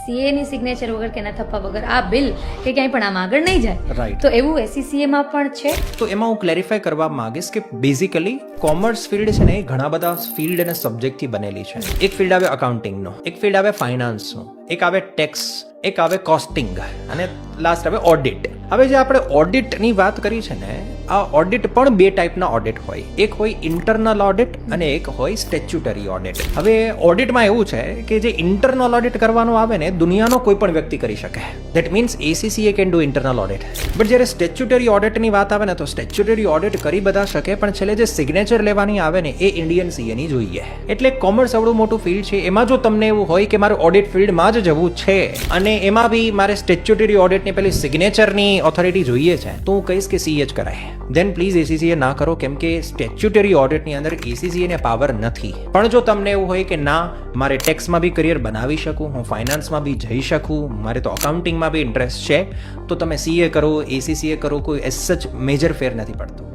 CA ની signature વગર કે એના થપ્પા વગર આ બિલ કે ક્યાંય પણ આમ આગળ નહીં જાય. રાઈટ. તો એવું એસસીસીએ માં પણ છે. તો એમાં હું ક્લેરિફાય કરવા માંગીશ કે બેઝિકલી કોમર્સ ફિલ્ડ છે ને એ ઘણા બધા ફિલ્ડ અને સબ્જેક્ટથી બનેલી છે. એક ફિલ્ડ આવે અકાઉન્ટિંગનો, એક ફિલ્ડ આવે ફાઇનાન્સનો, એક આવે ટેક્સ, એક આવે કોસ્ટિંગ અને લાસ્ટ આવે ઓડિટ. હવે જે આપણે ઓડિટની વાત કરી છે ને, આ ઓડિટ પણ બે ટાઈપના ઓડિટ હોય. એક હોય ઇન્ટરનલ ઓડિટ અને એક હોય સ્ટેચ્યુટરી ઓડિટ. હવે ઓડિટમાં એવું છે કે જે ઇન્ટરનલ ઓડિટ કરવાનું આવે ને દુનિયાનો કોઈ પણ વ્યક્તિ કરી શકે. That means ACCA can do internal audit. But જ્યારે સ્ટેચ્યુટરી ઓડિટની વાત આવે ને તો સ્ટેચ્યુટરી ઓડિટ કરી બધા શકે, પણ છેલ્લે જે સિગ્નેચર લેવાની આવે ને એ ઇન્ડિયન સીએની જોઈએ. એટલે કોમર્સ આવડું મોટું ફિલ્ડ છે, એમાં જો તમને એવું હોય કે મારે ઓડિટ ફિલ્ડમાં જ જવું છે અને એમાં બી મારે સ્ટેચ્યુટરી ઓડિટની પેલી સિગ્નેચરની ઓથોરિટી જોઈએ છે, તો હું કહીશ કે સીએ જ કરાય. ધેન પ્લીઝ એસીસીએ ના કરો, કેમ કે સ્ટેચ્યુટરી ઓડિટની અંદર એસીસીએ પાવર નથી. પણ જો તમને એવું હોય કે ના મારે ટેક્સમાં બી કરિયર બનાવી શકું, હું ફાઇનાન્સમાં બી જઈ શકું, મારે તો અકાઉન્ટિંગમાં બી ઇન્ટરેસ્ટ છે, તો તમે સીએ કરો, એસીસીએ કરો, કોઈ એસ સચ મેજર ફેર નથી પડતો.